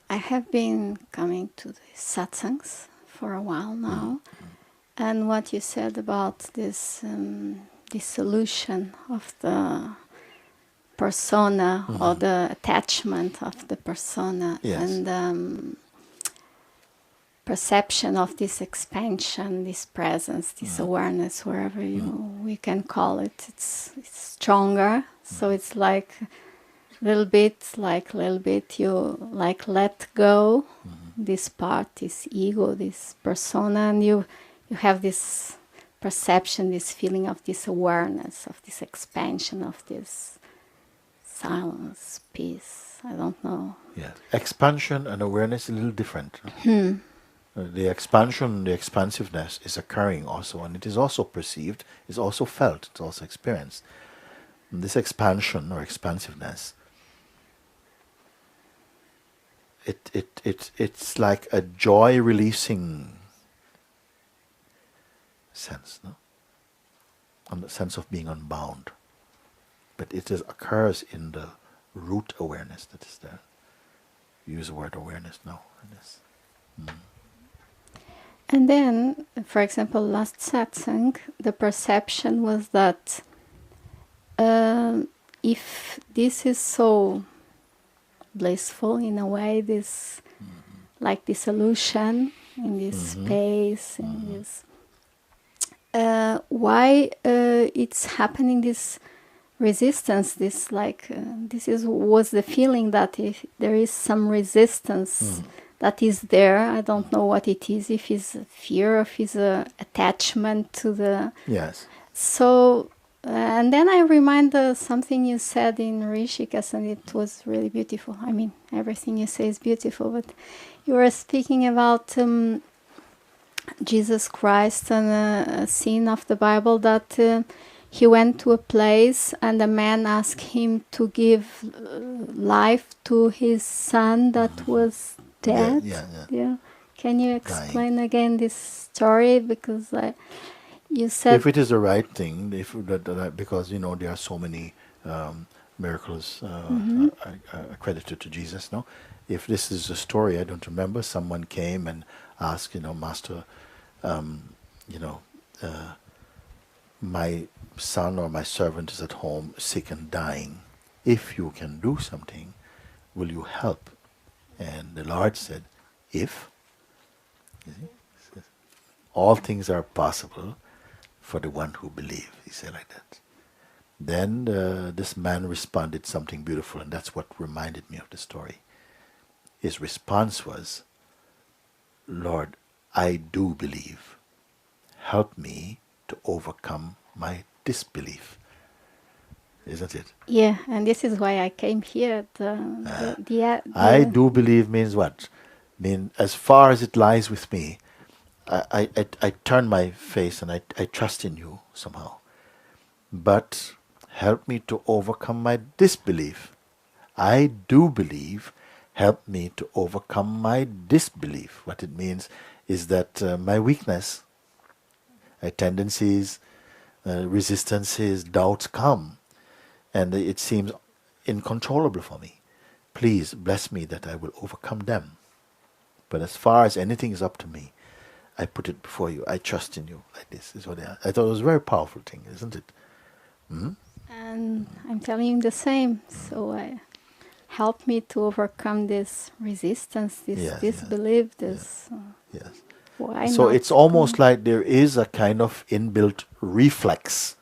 I have been coming to the satsangs for a while now, and what you said about this dissolution of the persona or the attachment of the persona and perception of this expansion, this presence, this awareness, wherever we can call it, it's stronger. So it's like little bit you like let go this part, this ego, this persona, and you have this perception, this feeling of this awareness, of this expansion, of this silence, peace. I don't know. Yeah, expansion and awareness is a little different. The expansion, the expansiveness is occurring also, and it is also perceived, is also felt, it's also experienced. And this expansion or expansiveness, it's like a joy-releasing sense, no? And the sense of being unbound. But it occurs in the root awareness that is there. Use the word awareness now. And then, for example, last satsang, the perception was that if this is so blissful in a way, this like dissolution in this space, in this, why it's happening, this resistance, this like was the feeling that if there is some resistance that is there, I don't know what it is, if it's fear, if it's attachment to the... Yes. So, and then I remind something you said in Rishikesh, and it was really beautiful. I mean, everything you say is beautiful, but you were speaking about Jesus Christ and a scene of the Bible that he went to a place and a man asked him to give life to his son that was dead. Yeah. Can you explain again this story? Because you said... If it is the right thing, because, you know, there are so many miracles accredited to Jesus, no? If this is a story, I don't remember, someone came and asked, you know, Master, my son or my servant is at home sick and dying. If you can do something, will you help? And the Lord said, if, you see, all things are possible for the one who believes. He said like that. Then this man responded something beautiful, and that's what reminded me of the story. His response was, Lord, I do believe. Help me to overcome my disbelief. Isn't it? Yeah, and this is why I came here. I do believe means what? Mean as far as it lies with me, I turn my face and I trust in you somehow. But help me to overcome my disbelief. I do believe. Help me to overcome my disbelief. What it means is that my weakness, tendencies, resistances, doubts come. And it seems incontrollable for me. Please bless me that I will overcome them. But as far as anything is up to me, I put it before you. I trust in you. Like this is what I thought it was a very powerful thing, isn't it? And I'm telling you the same. So help me to overcome this resistance, this disbelief, this... Yes. Why so not? It's almost like there is a kind of inbuilt reflex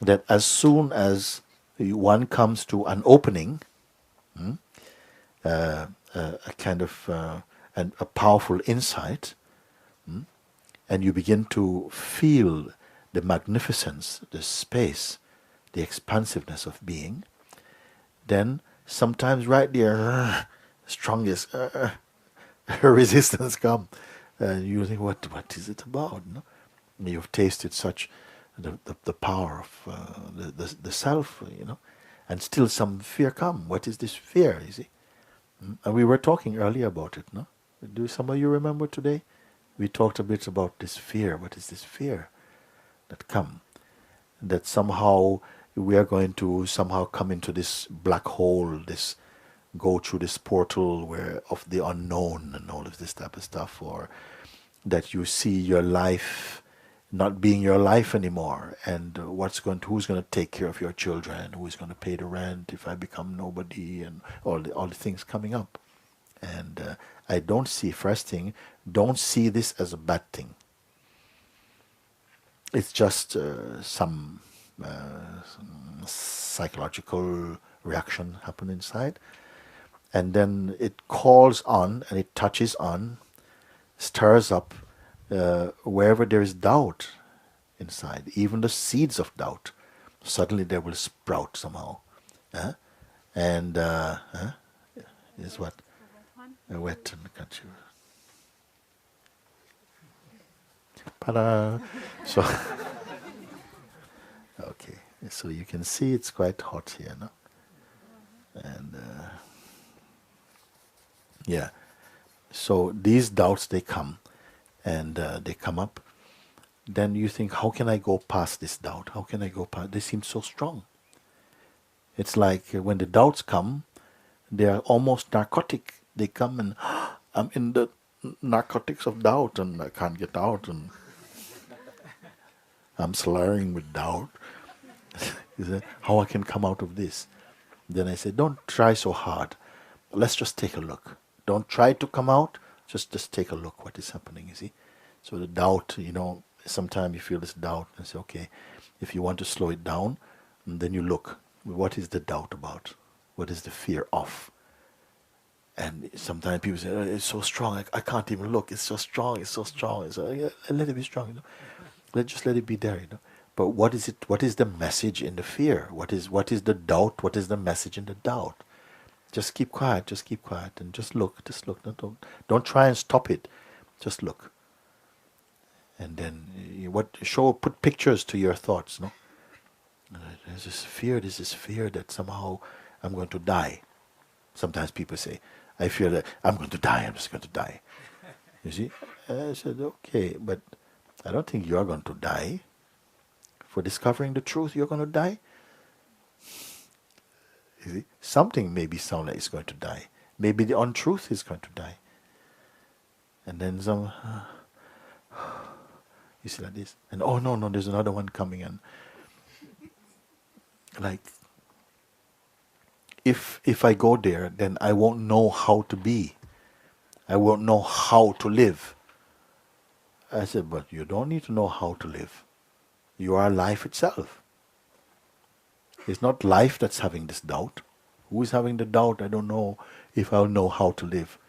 that as soon as one comes to an opening, a kind of a powerful insight, and you begin to feel the magnificence, the space, the expansiveness of being, then sometimes right there, strongest resistance come. You think, what is it about? No? You've tasted such the power of the self, you know, and still some fear come. What is this fear? You see, and we were talking earlier about it. No, do some of you remember today? We talked a bit about this fear. What is this fear that come? That somehow we are going to somehow come into this black hole, this go through this portal where of the unknown and all of this type of stuff, or that you see your life not being your life anymore, and who's going to take care of your children, who's going to pay the rent if I become nobody, and all the things coming up. And I don't see, first thing, don't see this as a bad thing. It's just some psychological reaction happen inside, and then it calls on and it touches on, stirs up wherever there is doubt inside, even the seeds of doubt, suddenly they will sprout somehow. And is what? A wet and got you. Ta-da! So, okay, so you can see it's quite hot here, no? And yeah, so these doubts, they come, and they come up. Then you think, how can I go past this doubt? How can I go past? They seem so strong. It's like when the doubts come, they are almost narcotic. They come and I'm in the narcotics of doubt and I can't get out, and I'm slurring with doubt. How I can come out of this? Then I say, don't try so hard. Let's just take a look. Don't try to come out. Just take a look what is happening, you see. So the doubt, sometimes you feel this doubt and say, okay, if you want to slow it down, and then you look, what is the doubt about? What is the fear of? And sometimes people say, oh, it's so strong, I can't even look, it's so strong, it's so strong. So, yeah, let it be strong, Just let it be there, But what is it? What is the message in the fear? What is the doubt? What is the message in the doubt? Just keep quiet, and just look. Don't try and stop it. Just look. And then put pictures to your thoughts, no? There's this fear that somehow I'm going to die. Sometimes people say, I fear that I'm going to die, I'm just going to die. You see? I said, okay, but I don't think you're going to die. For discovering the truth, you're going to die. You see? Something maybe sound like it's going to die. Maybe the untruth is going to die. And then some, you see like this. And oh no, there's another one coming. And like, if I go there, then I won't know how to be. I won't know how to live. I said, but you don't need to know how to live. You are life itself. It's not life that's having this doubt. Who is having the doubt? I don't know if I'll know how to live.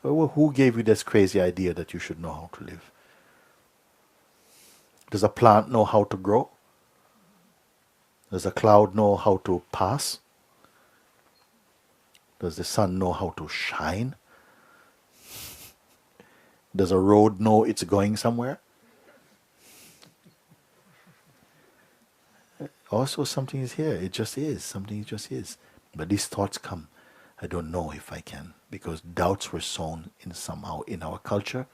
Well, who gave you this crazy idea that you should know how to live? Does a plant know how to grow? Does a cloud know how to pass? Does the sun know how to shine? Does a road know it's going somewhere? Also, something is here. It just is. Something just is. But these thoughts come. I don't know if I can, because doubts were sown in somehow in our culture,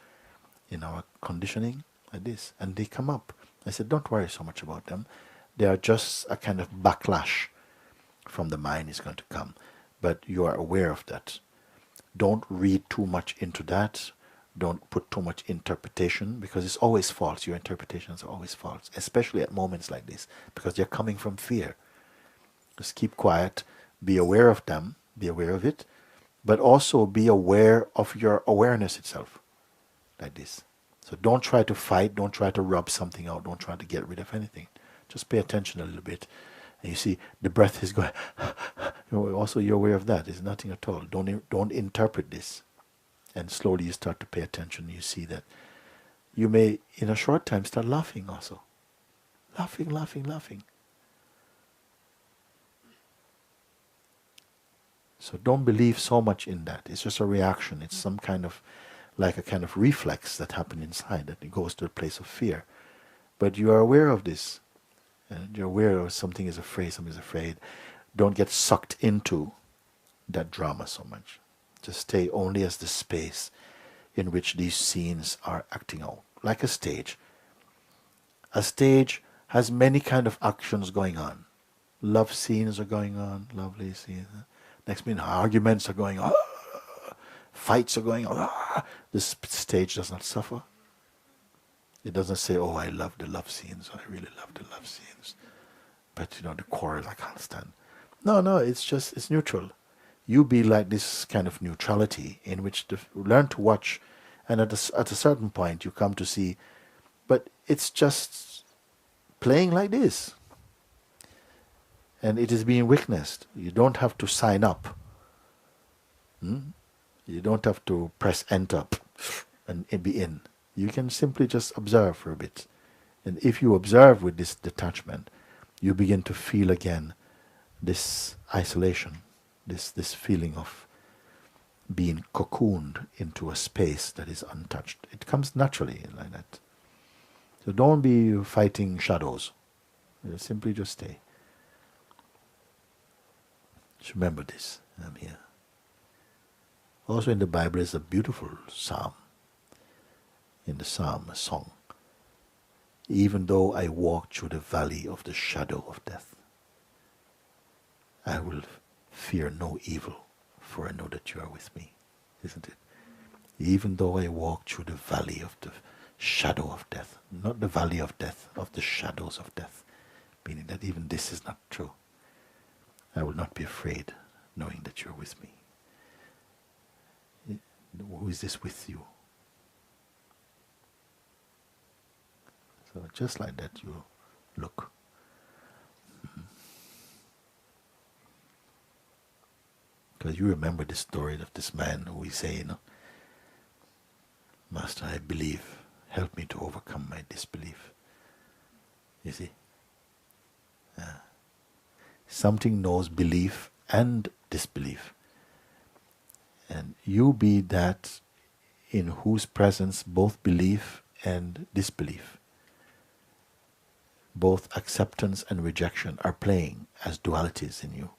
in our conditioning, like this, and they come up. I said, don't worry so much about them. They are just a kind of backlash from the mind is going to come. But you are aware of that. Don't read too much into that. Don't put too much interpretation, because it's always false. Your interpretations are always false, especially at moments like this, because they're coming from fear. Just keep quiet, be aware of them, be aware of it, but also be aware of your awareness itself, like this. So don't try to fight, don't try to rub something out, don't try to get rid of anything. Just pay attention a little bit. And you see, the breath is going, also you're aware of that. There's nothing at all. Don't interpret this. And slowly you start to pay attention. You see that you may, in a short time, start laughing also. Laughing. So don't believe so much in that. It's just a reaction. It's some kind of, like a kind of reflex that happened inside, that it goes to a place of fear. But you are aware of this. And you're aware of something is afraid. Don't get sucked into that drama so much. Just stay only as the space in which these scenes are acting out, like a stage. A stage has many kind of actions going on. Love scenes are going on, lovely scenes. Next minute, arguments are going on, fights are going on. This stage does not suffer. It doesn't say, oh, I love the love scenes, I really love the love scenes. But the quarrel I can't stand. No, it's neutral. You be like this kind of neutrality in which to learn to watch, and at a certain point you come to see, but it's just playing like this. And it is being witnessed. You don't have to sign up. You don't have to press enter and be in. You can simply just observe for a bit. And if you observe with this detachment, you begin to feel again this isolation, this feeling of being cocooned into a space that is untouched. It comes naturally like that. So don't be fighting shadows. You simply just stay. Just remember this. I'm here. Also in the Bible is a beautiful psalm. In the psalm, a song. Even though I walk through the valley of the shadow of death, I will fear no evil, for I know that you are with me. Isn't it? Even though I walk through the valley of the shadow of death, not the valley of death, of the shadows of death, meaning that even this is not true, I will not be afraid, knowing that you are with me. Who is this with you? So just like that you look. Because you remember the story of this man who is saying, Master, I believe, help me to overcome my disbelief. You see? Something knows belief and disbelief. And you be that in whose presence both belief and disbelief, both acceptance and rejection are playing as dualities in you.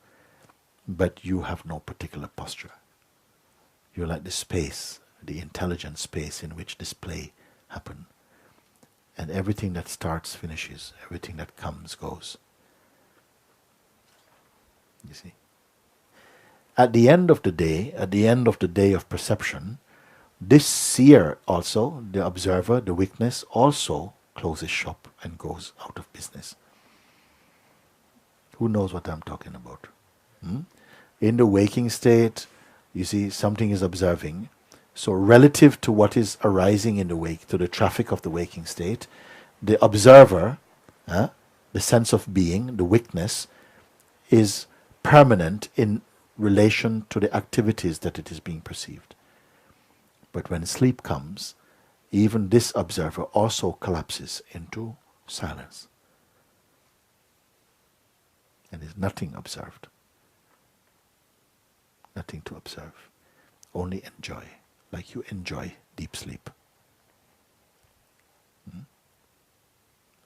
But you have no particular posture. You're like the space, the intelligent space in which this play happens. And everything that starts finishes, everything that comes goes. You see? At the end of the day of perception, this seer also, the observer, the witness, also closes shop and goes out of business. Who knows what I'm talking about? In the waking state, you see, something is observing. So relative to what is arising in the wake, to the traffic of the waking state, the observer, the sense of being, the witness, is permanent in relation to the activities that it is being perceived. But when sleep comes, even this observer also collapses into silence. And is nothing observed. Nothing to observe. Only enjoy, like you enjoy deep sleep.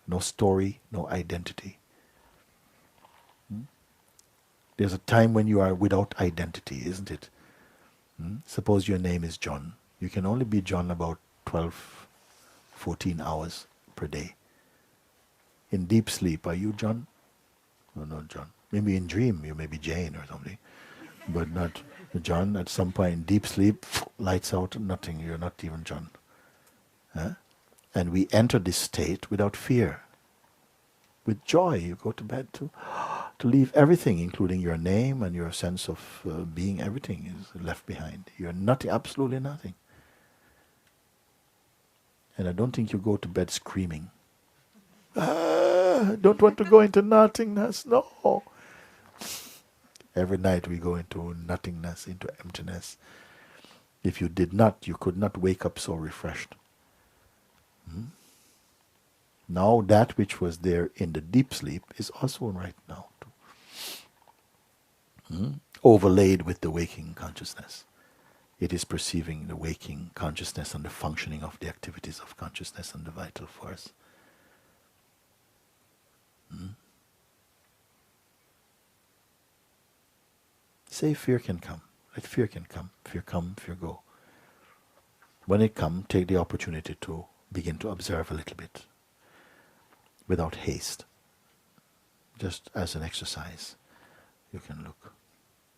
No story, no identity. There's a time when you are without identity, isn't it? Suppose your name is John. You can only be John about 12, 14 hours per day. In deep sleep, are you John? No, not John. Maybe in dream you may be Jane or something. But not John. At some point in deep sleep, lights out, nothing. You're not even John. And we enter this state without fear. With joy, you go to bed to leave everything, including your name and your sense of being. Everything is left behind. You're nothing, absolutely nothing. And I don't think you go to bed screaming. I don't want to go into nothingness. No. Every night we go into nothingness, into emptiness. If you did not, you could not wake up so refreshed. Now that which was there in the deep sleep is also right now too. Overlaid with the waking consciousness. It is perceiving the waking consciousness and the functioning of the activities of consciousness and the vital force. Say fear can come. Let fear can come. Fear come, fear go. When it comes, take the opportunity to begin to observe a little bit. Without haste. Just as an exercise, you can look.